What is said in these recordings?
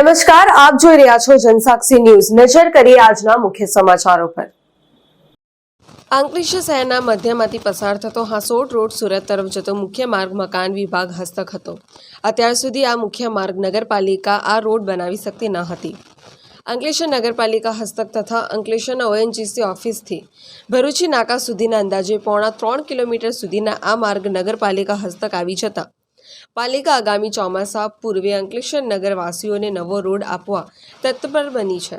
નમસ્કાર, આપ જોઈ રહ્યા છો જનસાક્ષી ન્યૂઝ। નજર કરીએ આજના મુખ્ય સમાચારો પર। અંકલેશ્વર શહેરના મધ્યમાંથી પસાર થતો હાંસોટ રોડ સુરત તરફ જતો મુખ્ય માર્ગ મકાન વિભાગ હસ્તક હતો। અત્યાર સુધી આ મુખ્ય માર્ગ નગરપાલિકા આ રોડ બનાવી શકતી ન હતી। અંકલેશ્વર નગરપાલિકા હસ્તક તથા અંકલેશ્વરના ઓએનજીસી ઓફિસથી ભરૂચી નાકા સુધીના અંદાજે પોણા 3 કિલોમીટર સુધીના આ માર્ગ નગરપાલિકા હસ્તક આવી જતા પાલિકા આગામી ચોમાસા પૂર્વે અંકલેશ્વર નગરવાસીઓને નવો રોડ આપવા તત્પર બની છે।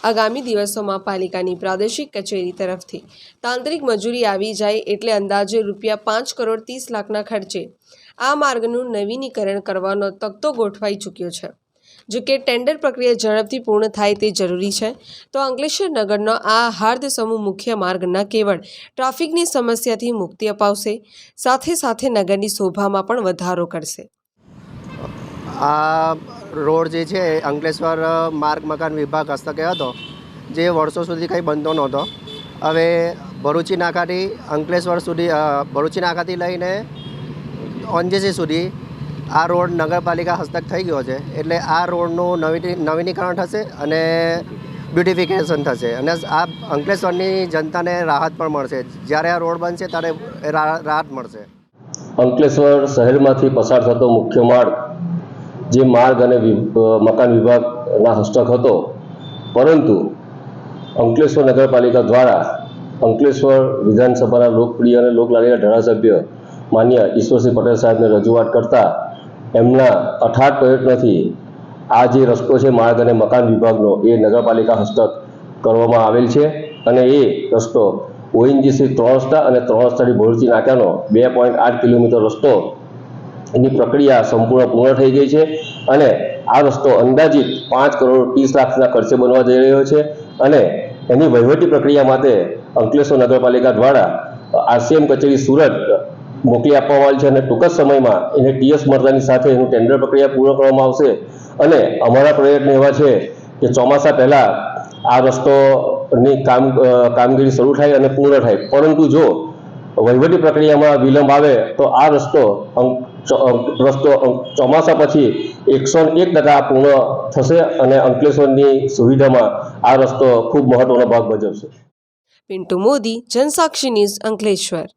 આગામી દિવસોમાં પાલિકાની પ્રાદેશિક કચેરી તરફથી તાંત્રિક મજૂરી આવી જાય એટલે અંદાજે રૂપિયા 5 કરોડ 30 લાખના ખર્ચે આ માર્ગનું નવીનીકરણ કરવાનો તખતો ગોઠવાઈ ચૂક્યો છે। જો કે ટેન્ડર પ્રક્રિયા ઝડપથી પૂર્ણ થાય તે જરૂરી છે તો અંકલેશ્વર નગરનો આ હાર્દસમૂહ મુખ્ય માર્ગ ન કેવળ ટ્રાફિકની સમસ્યાથી મુક્તિ અપાવશે, સાથે સાથે નગરની શોભામાં પણ વધારો કરશે। આ રોડ જે છે અંકલેશ્વર માર્ગ મકાન વિભાગ હસ્તકે હતો, જે વર્ષો સુધી કંઈ બનતો નહોતો। હવે ભરૂચી નાકાથી અંકલેશ્વર સુધી, ભરૂચી નાકાથી લઈને ઓએનજીસી સુધી આ રોડ નગરપાલિકા હસ્તક થઈ ગયો છે। એટલે આ રોડનું નવીનીકરણ થશે અને બ્યુટિફિકેશન થશે અને આ અંકલેશ્વરની જનતાને રાહત પણ મળશે। જ્યારે આ રોડ બનશે ત્યારે રાહત મળશે। અંકલેશ્વર શહેરમાંથી પસાર થતો મુખ્ય માર્ગ જે માર્ગ અને મકાન વિભાગના હસ્તક હતો, પરંતુ અંકલેશ્વર નગરપાલિકા દ્વારા અંકલેશ્વર વિધાનસભાના લોકપ્રિય અને લોકલાડીના ધારાસભ્ય માન્ય ઈશ્વરસિંહ પટેલ સાહેબને રજૂઆત કરતા એમના અથાગ પ્રયત્નથી આ જે રસ્તો છે માર્ગ અને મકાન વિભાગનો એ નગરપાલિકા હસ્તક કરવામાં આવેલ છે અને એ રસ્તો ઓએનજીસી 3 રસ્તા અને 3 રસ્તાથી ભરૂચી નાકાનો 2.8 કિલોમીટર રસ્તો એની પ્રક્રિયા સંપૂર્ણ પૂર્ણ થઈ ગઈ છે અને આ રસ્તો અંદાજિત 5 કરોડ 30 લાખના ખર્ચે બનવા જઈ રહ્યો છે અને એની વહીવટી પ્રક્રિયા માટે અંકલેશ્વર નગરપાલિકા દ્વારા આરસીએમ કચેરી સુરત મોકલી આપવામાં આવેલ છે અને ટૂંક જ સમયમાં એને ટીએસ મળતાની સાથે એનું ટેન્ડર પ્રક્રિયા પૂર્ણ કરવામાં આવશે અને અમારા પ્રયત્ન એવા છે કે ચોમાસા પહેલાં આ રસ્તોની કામગીરી શરૂ થાય અને પૂર્ણ થાય, પરંતુ જો વહીવટી પ્રક્રિયામાં વિલંબ આવે તો આ રસ્તો ચોમાસા પછી 101% પૂર્ણ થશે અને અંકલેશ્વરની સુવિધામાં આ રસ્તો ખૂબ મહત્વનો ભાગ ભજવશે। પિન્ટુ મોદી, જનસાક્ષી ન્યૂઝ, અંકલેશ્વર।